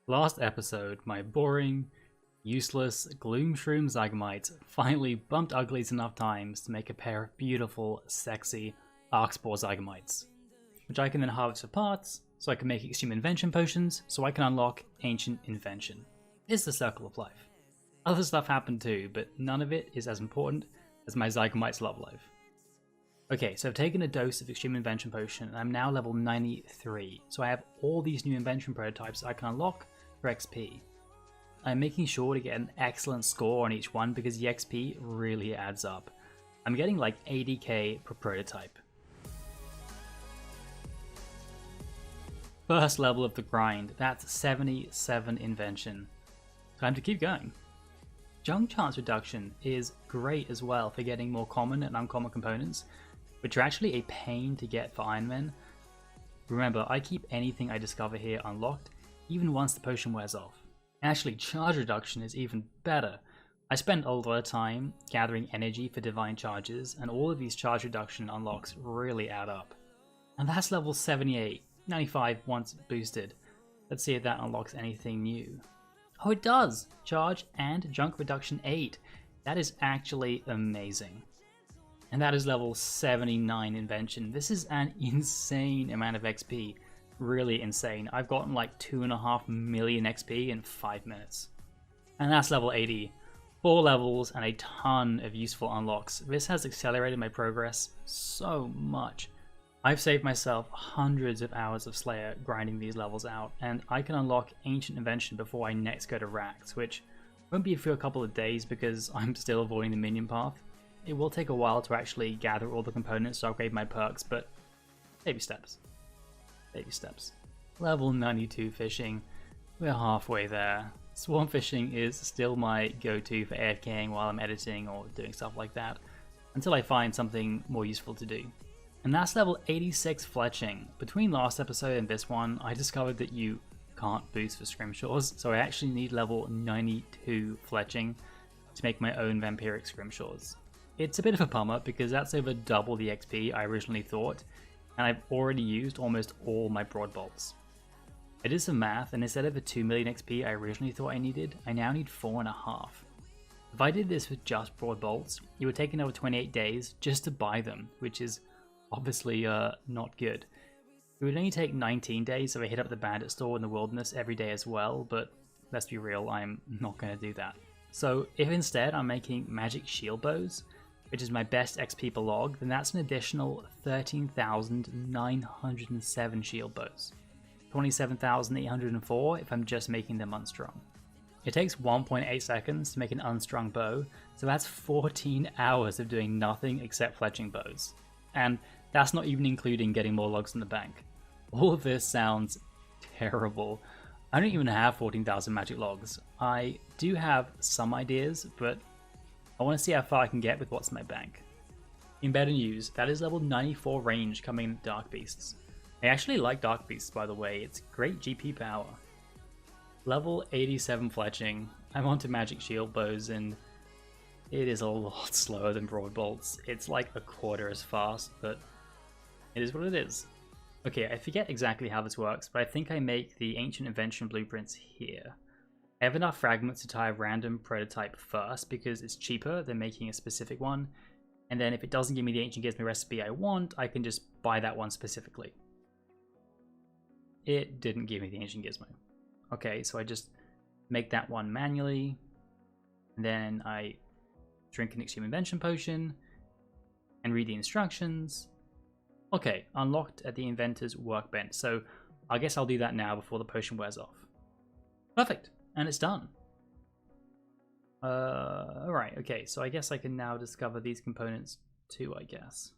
Last episode, my boring, useless Gloomshroom Zygomites finally bumped uglies enough times to make a pair of beautiful, sexy Arraxor Zygomites, which I can then harvest for parts, so I can make extreme invention potions, so I can unlock ancient invention. It's the circle of life. Other stuff happened too, but none of it is as important as my Zygomites' love life. Okay, so I've taken a dose of extreme invention potion, and I'm now level 93, so I have all these new invention prototypes I can unlock for XP. I'm making sure to get an excellent score on each one because the XP really adds up. I'm getting like 80k per prototype. First level of the grind, that's 77 invention. Time to keep going. Junk chance reduction is great as well for getting more common and uncommon components, which are actually a pain to get for Ironman. Remember, I keep anything I discover here unlocked, even once the potion wears off. Actually, charge reduction is even better. I spend a lot of time gathering energy for divine charges, and all of these charge reduction unlocks really add up. And that's level 78, 95 once boosted. Let's see if that unlocks anything new. Oh, it does! Charge and junk reduction 8. That is actually amazing. And that is level 79 invention. This is an insane amount of XP. Really insane. I've gotten like 2.5 million XP in 5 minutes. And that's level 80. 4 levels and a ton of useful unlocks. This has accelerated my progress so much. I've saved myself hundreds of hours of Slayer grinding these levels out, and I can unlock Ancient Invention before I next go to Rax, which won't be for a couple of days because I'm still avoiding the Minion path. It will take a while to actually gather all the components to upgrade my perks, but baby steps. Baby steps. Level 92 fishing. We're halfway there. Swarm fishing is still my go-to for AFKing while I'm editing or doing stuff like that, until I find something more useful to do. And that's level 86 Fletching. Between last episode and this one, I discovered that you can't boost for Scrimshaws, so I actually need level 92 Fletching to make my own Vampiric Scrimshaws. It's a bit of a bummer because that's over double the XP I originally thought, and I've already used almost all my broad bolts. I did some math, and instead of the 2 million XP I originally thought I needed, I now need 4.5. If I did this with just broad bolts, it would take another 28 days just to buy them, which is obviously not good. It would only take 19 days if I hit up the bandit store in the wilderness every day as well, but let's be real, I'm not going to do that. So if instead I'm making magic shield bows, which is my best XP per log, then that's an additional 13,907 shield bows. 27,804 if I'm just making them unstrung. It takes 1.8 seconds to make an unstrung bow, so that's 14 hours of doing nothing except fletching bows. And that's not even including getting more logs in the bank. All of this sounds terrible. I don't even have 14,000 magic logs. I do have some ideas, but I want to see how far I can get with what's in my bank. In better news, that is level 94 range coming in Dark Beasts. I actually like Dark Beasts, by the way, it's great GP power. Level 87 Fletching, I'm onto magic shield bows and it is a lot slower than broad bolts. It's like a quarter as fast, but it is what it is. Okay, I forget exactly how this works, but I think I make the Ancient Invention blueprints here. I have enough fragments to tie a random prototype first because it's cheaper than making a specific one, and then if it doesn't give me the Ancient Gizmo recipe I want, I can just buy that one specifically. It didn't give me the Ancient Gizmo. Okay, so I just make that one manually, and then I drink an Extreme Invention potion, and read the instructions. Okay, unlocked at the inventor's workbench, so I guess I'll do that now before the potion wears off. Perfect, and it's done. Alright, okay, so I guess I can now discover these components too, I guess.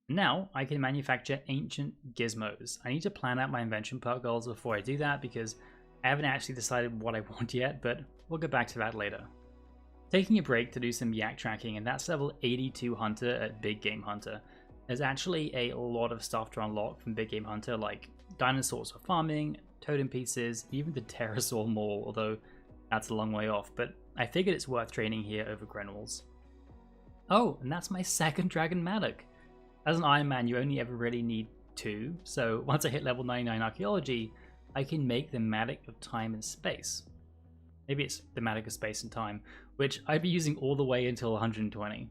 Now, I can manufacture ancient gizmos. I need to plan out my invention perk goals before I do that because I haven't actually decided what I want yet, but we'll get back to that later. Taking a break to do some yak tracking, and that's level 82 Hunter at Big Game Hunter. There's actually a lot of stuff to unlock from Big Game Hunter, like dinosaurs for farming, totem pieces, even the pterosaur maul, although that's a long way off, but I figured it's worth training here over Grenwalls. Oh, and that's my second Dragon Matic. As an Iron Man, you only ever really need 2, so once I hit level 99 Archaeology, I can make the Matic of Time and Space. Maybe it's the Matic of Space and Time, which I'd be using all the way until 120.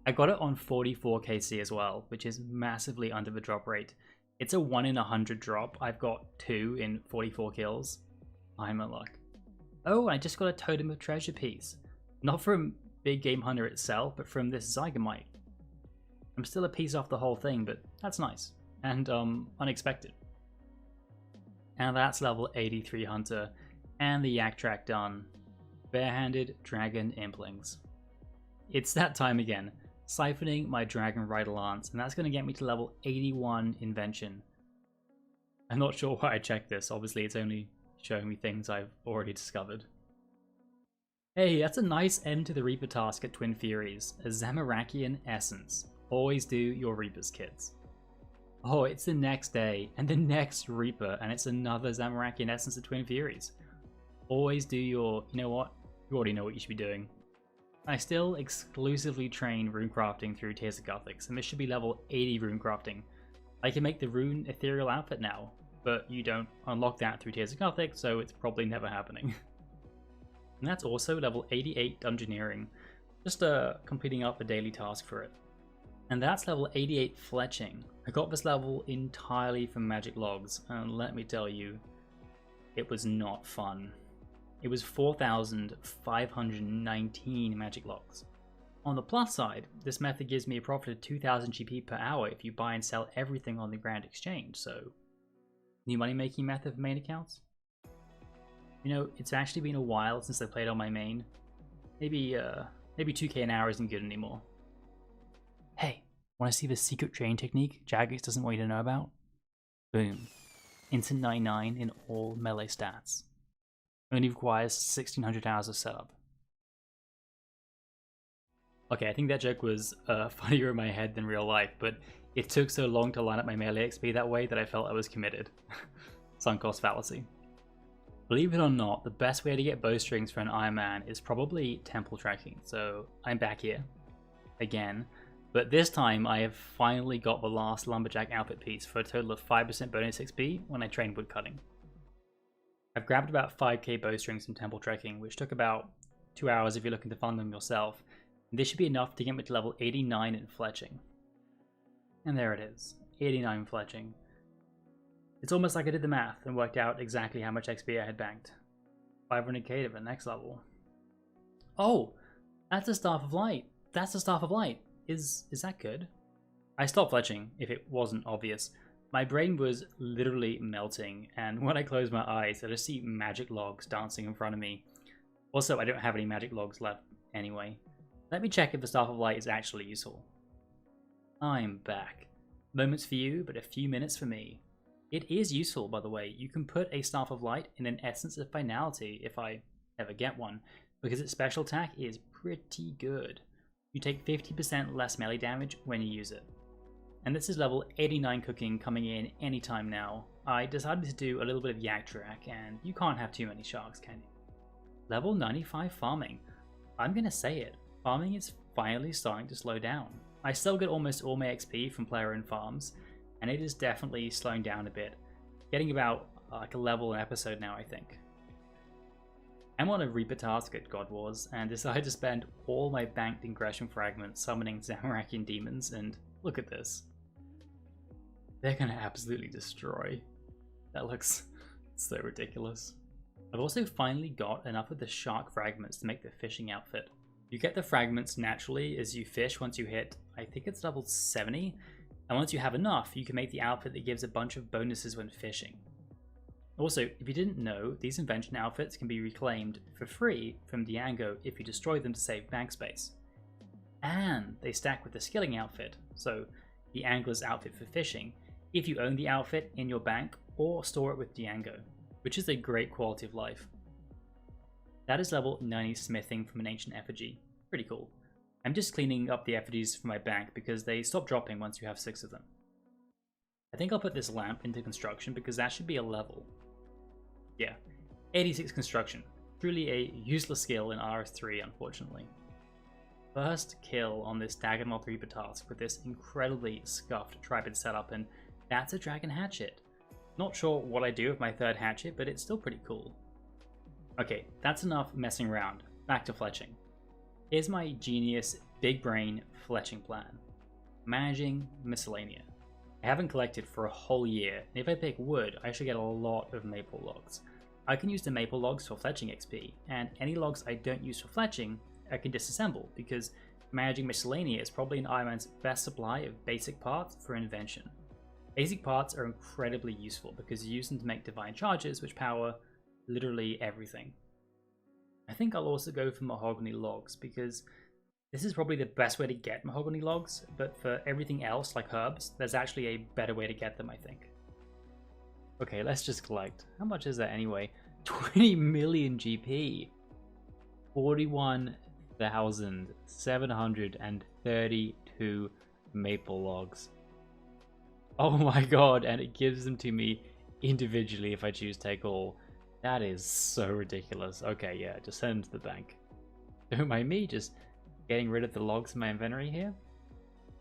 I got it on 44 KC as well, which is massively under the drop rate. It's a 1 in 100 drop. I've got 2 in 44 kills. I'm in luck. Oh, I just got a Totem of Treasure piece. Not from Big Game Hunter itself, but from this Zygamite. I'm still a piece off the whole thing, but that's nice. And unexpected. And that's level 83 Hunter. And the Yak Track done. Barehanded Dragon Implings. It's that time again. Siphoning my Dragon Rider Lance, and that's going to get me to level 81 Invention. I'm not sure why I checked this. Obviously, it's only showing me things I've already discovered. Hey, that's a nice end to the Reaper task at Twin Furies. A Zamorakian Essence. Always do your Reapers, kids. Oh, it's the next day, and the next Reaper, and it's another Zamorakian Essence at Twin Furies. Always do your... You know what? You already know what you should be doing. I still exclusively train runecrafting through Tears of Gothics, and this should be level 80 runecrafting. I can make the rune ethereal outfit now, but you don't unlock that through Tears of Gothic, so it's probably never happening. And that's also level 88 Dungeoneering, just completing up a daily task for it. And that's level 88 Fletching. I got this level entirely from magic logs, and let me tell you, it was not fun. It was 4,519 magic logs. On the plus side, this method gives me a profit of 2,000 GP per hour if you buy and sell everything on the Grand Exchange, so... New money making method for main accounts? You know, it's actually been a while since I played on my main. Maybe 2k an hour isn't good anymore. Hey, wanna see the secret training technique Jagex doesn't want you to know about? Boom. Instant 99 in all melee stats. Only requires 1600 hours of setup. Okay, I think that joke was funnier in my head than real life, but it took so long to line up my melee XP that way that I felt I was committed. Sunk cost fallacy. Believe it or not, the best way to get bowstrings for an Ironman is probably temple tracking, so I'm back here. Again. But this time I have finally got the last lumberjack outfit piece for a total of 5% bonus XP when I train woodcutting. I've grabbed about 5k bowstrings from temple trekking, which took about 2 hours if you're looking to farm them yourself. And this should be enough to get me to level 89 in fletching. And there it is, 89 fletching. It's almost like I did the math and worked out exactly how much XP I had banked. 500k to the next level. Oh, that's a Staff of Light. That's a Staff of Light. Is that good? I stopped fletching if it wasn't obvious. My brain was literally melting, and when I closed my eyes, I just see magic logs dancing in front of me. Also, I don't have any magic logs left anyway. Let me check if the Staff of Light is actually useful. I'm back. Moments for you, but a few minutes for me. It is useful, by the way. You can put a Staff of Light in an Essence of Finality if I ever get one, because its special attack is pretty good. You take 50% less melee damage when you use it. And this is level 89 cooking coming in anytime now. I decided to do a little bit of Yak Track, and you can't have too many sharks, can you? Level 95 farming. I'm gonna say it, farming is finally starting to slow down. I still get almost all my XP from player-owned farms, and it is definitely slowing down a bit. Getting about like a level an episode now, I think. I'm on a Reaper task at God Wars, and decided to spend all my banked ingression fragments summoning Zamorakian demons, and look at this. They're gonna absolutely destroy. That looks so ridiculous. I've also finally got enough of the shark fragments to make the fishing outfit. You get the fragments naturally as you fish once you hit, I think it's level 70, and once you have enough, you can make the outfit that gives a bunch of bonuses when fishing. Also, if you didn't know, these invention outfits can be reclaimed for free from Diango if you destroy them to save bank space. And they stack with the skilling outfit, so the angler's outfit for fishing, if you own the outfit in your bank or store it with Diango, which is a great quality of life. That is level 90 smithing from an ancient effigy. Pretty cool. I'm just cleaning up the effigies from my bank because they stop dropping once you have 6 of them. I think I'll put this lamp into construction because that should be a level. Yeah, 86 construction. Truly a useless skill in RS3, unfortunately. First kill on this Dagonal Reaper task with this incredibly scuffed tripod setup, and that's a Dragon Hatchet. Not sure what I do with my third hatchet, but it's still pretty cool. Okay, that's enough messing around. Back to fletching. Here's my genius, big brain fletching plan. Managing miscellanea. I haven't collected for a whole year, and if I pick wood, I should get a lot of maple logs. I can use the maple logs for fletching XP, and any logs I don't use for fletching, I can disassemble, because managing miscellanea is probably an Ironman's best supply of basic parts for invention. Basic parts are incredibly useful because you use them to make divine charges which power literally everything. I think I'll also go for mahogany logs because this is probably the best way to get mahogany logs, but for everything else like herbs, there's actually a better way to get them, I think. Okay, let's just collect. How much is that anyway? 20 million GP. 41,732 maple logs. Oh my god, and it gives them to me individually if I choose take all. That is so ridiculous. Okay, yeah, just send them to the bank. Don't mind me just getting rid of the logs in my inventory here.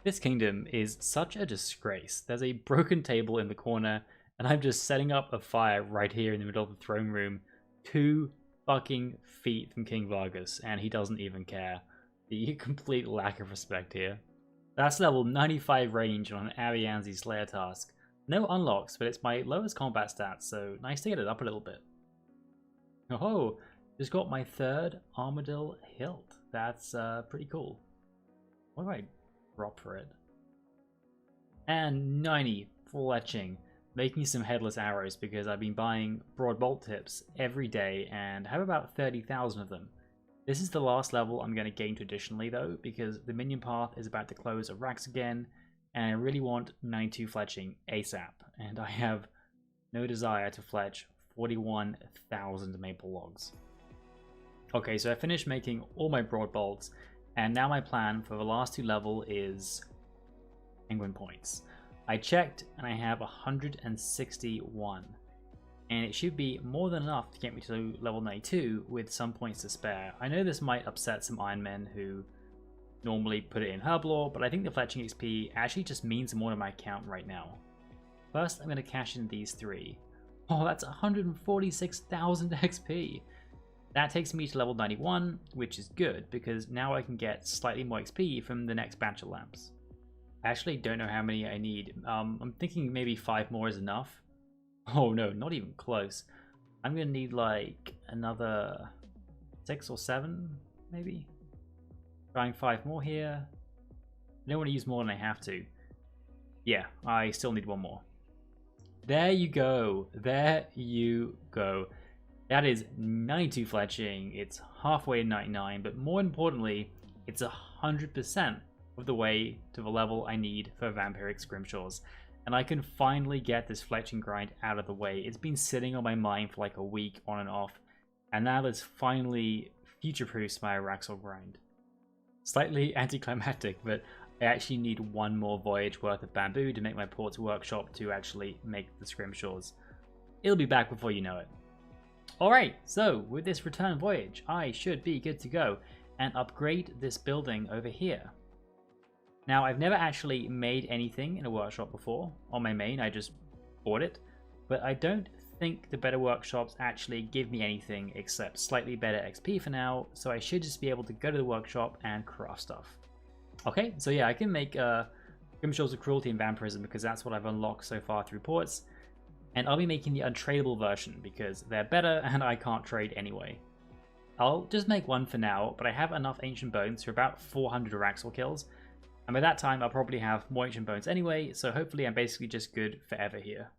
This kingdom is such a disgrace. There's a broken table in the corner, and I'm just setting up a fire right here in the middle of the throne room, 2 fucking feet from King Vargas, and he doesn't even care. The complete lack of respect here. That's level 95 range on an Arianzi Slayer task. No unlocks, but it's my lowest combat stats, so nice to get it up a little bit. Oh, just got my 3rd Armadillo hilt. That's pretty cool. What do I drop for it? And 90 fletching. Making some headless arrows because I've been buying broad bolt tips every day and have about 30,000 of them. This is the last level I'm going to gain traditionally though, because the Minion path is about to close Arraxor again, and I really want 92 fletching ASAP, and I have no desire to fletch 41,000 maple logs. Okay, so I finished making all my broad bolts, and now my plan for the last 2 level is penguin points. I checked and I have 161. And it should be more than enough to get me to level 92 with some points to spare. I know this might upset some Ironmen who normally put it in Herblore, but I think the fletching XP actually just means more to my account right now. First, I'm going to cash in these 3. Oh, that's 146,000 XP! That takes me to level 91, which is good, because now I can get slightly more XP from the next batch of lamps. I actually don't know how many I need. I'm thinking maybe 5 more is enough. Oh no, not even close. I'm gonna need like another 6 or 7, maybe. Trying 5 more here. I don't want to use more than I have to. Yeah, I still need 1 more. There you go. There you go. That is 92 fletching. It's halfway to 99, but more importantly, it's 100% of the way to the level I need for Vampiric Scrimshaws. And I can finally get this fletching grind out of the way. It's been sitting on my mind for like a week on and off, and now it's finally future-proofs my Arraxor grind. Slightly anticlimactic, but I actually need 1 more voyage worth of bamboo to make my port's workshop to actually make the Scrimshaws. It'll be back before you know it. Alright, so with this return voyage, I should be good to go and upgrade this building over here. Now, I've never actually made anything in a workshop before. On my main, I just bought it. But I don't think the better workshops actually give me anything except slightly better XP for now, so I should just be able to go to the workshop and craft stuff. Okay, so yeah, I can make Scrimshaws of Cruelty and Vampirism because that's what I've unlocked so far through ports. And I'll be making the untradeable version because they're better and I can't trade anyway. I'll just make 1 for now, but I have enough Ancient Bones for about 400 Arraxor kills. And by that time, I'll probably have more Ancient Bones anyway, so hopefully I'm basically just good forever here.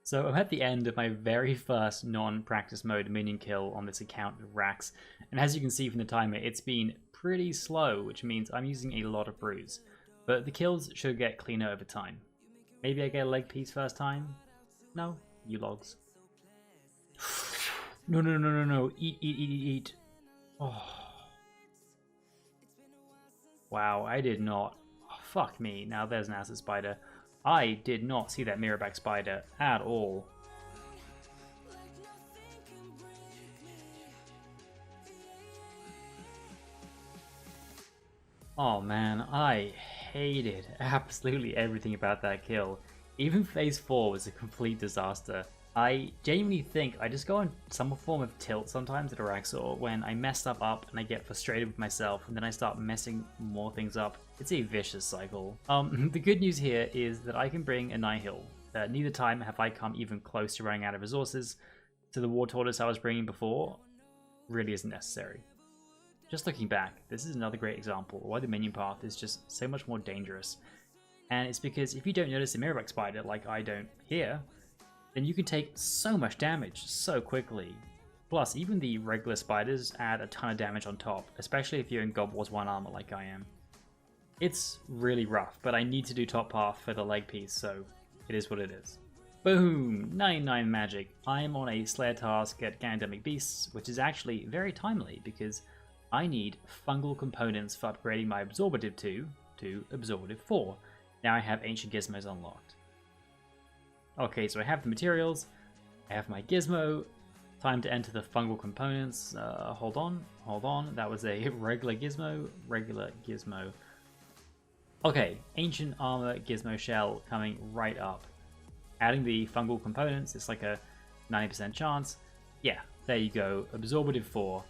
So I'm at the end of my very first non-practice mode minion kill on this account with Rax, and as you can see from the timer, it's been pretty slow, which means I'm using a lot of brews. But the kills should get cleaner over time. Maybe I get a leg piece first time? No? You logs. No. Eat. Oh. Wow, I did not. Oh, fuck me. Now there's an acid spider. I did not see that mirrorback spider at all. Oh man, I hated absolutely everything about that kill. Even phase 4 was a complete disaster. I genuinely think I just go on some form of tilt sometimes at Arraxor when I mess stuff up and I get frustrated with myself and then I start messing more things up. It's a vicious cycle. The good news here is that I can bring a Nihil. Neither time have I come even close to running out of resources, so the War Tortoise I was bringing before really isn't necessary. Just looking back, this is another great example of why the minion path is just so much more dangerous. And it's because if you don't notice a Mirrorback Spider like I don't here, then you can take so much damage so quickly. Plus, even the regular spiders add a ton of damage on top, especially if you're in God Wars 1 armor like I am. It's really rough, but I need to do top path for the leg piece, so it is what it is. Boom! 99 magic. I am on a Slayer task at Gandemic Beasts, which is actually very timely because I need fungal components for upgrading my Absorbative 2 to Absorbative 4. Now I have Ancient Gizmos unlocked. Okay, so I have the materials, I have my gizmo, time to enter the fungal components. Hold on, that was a regular gizmo. Okay, ancient armor gizmo shell coming right up. Adding the fungal components, it's like a 90% chance. Yeah, there you go, Absorbative 4.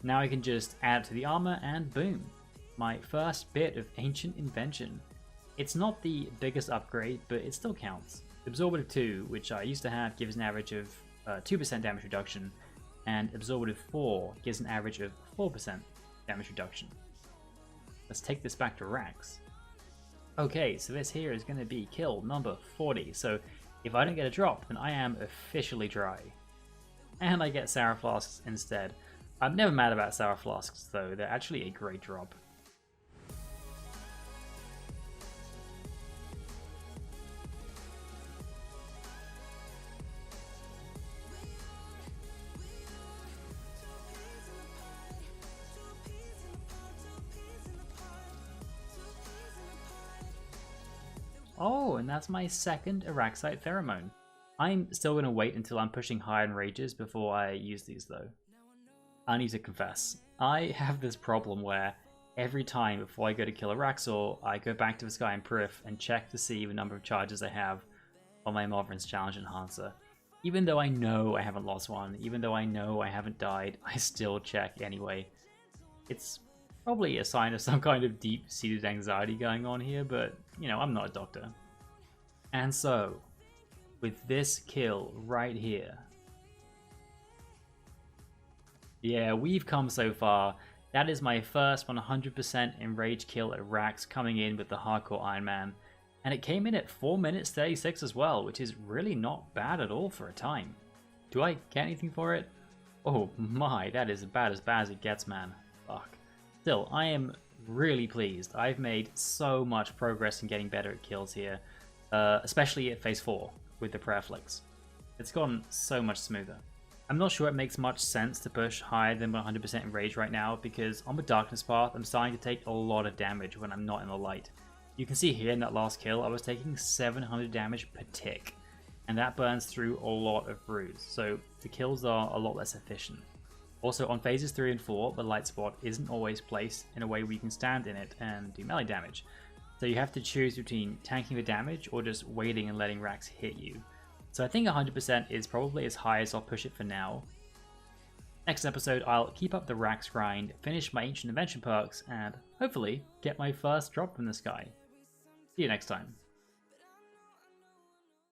Now I can just add it to the armor and boom, my first bit of ancient invention. It's not the biggest upgrade, but it still counts. Absorbative 2, which I used to have, gives an average of 2% damage reduction, and Absorbative 4 gives an average of 4% damage reduction. Let's take this back to Rax. Okay, so this here is going to be kill number 40, so if I don't get a drop, then I am officially dry. And I get Sour Flasks instead. I'm never mad about Sour Flasks though, they're actually a great drop. Oh, and that's my second Arraxite pheromone. I'm still going to wait until I'm pushing higher in rages before I use these though. I need to confess, I have this problem where every time before I go to kill Arraxor, I go back to the Sky and Periph and check to see the number of charges I have on my Mothrin's Challenge Enhancer. Even though I know I haven't lost one, even though I know I haven't died, I still check anyway. It's probably a sign of some kind of deep-seated anxiety going on here, but, you know, I'm not a doctor. And so, with this kill right here, yeah, we've come so far. That is my first 100% enraged kill at Rax coming in with the Hardcore Ironman, and it came in at 4 minutes 36 as well, which is really not bad at all for a time. Do I get anything for it? Oh my, that is about as bad as it gets, man. Fuck. Still, I am really pleased. I've made so much progress in getting better at kills here, especially at phase 4 with the prayer flicks. It's gone so much smoother. I'm not sure it makes much sense to push higher than 100% enrage right now because on the darkness path I'm starting to take a lot of damage when I'm not in the light. You can see here in that last kill I was taking 700 damage per tick, and that burns through a lot of brews, so the kills are a lot less efficient. Also, on phases 3 and 4, the light spot isn't always placed in a way where you can stand in it and do melee damage. So you have to choose between tanking the damage or just waiting and letting Rax hit you. So I think 100% is probably as high as I'll push it for now. Next episode, I'll keep up the Rax grind, finish my Ancient Invention perks, and hopefully get my first drop from the sky. See you next time.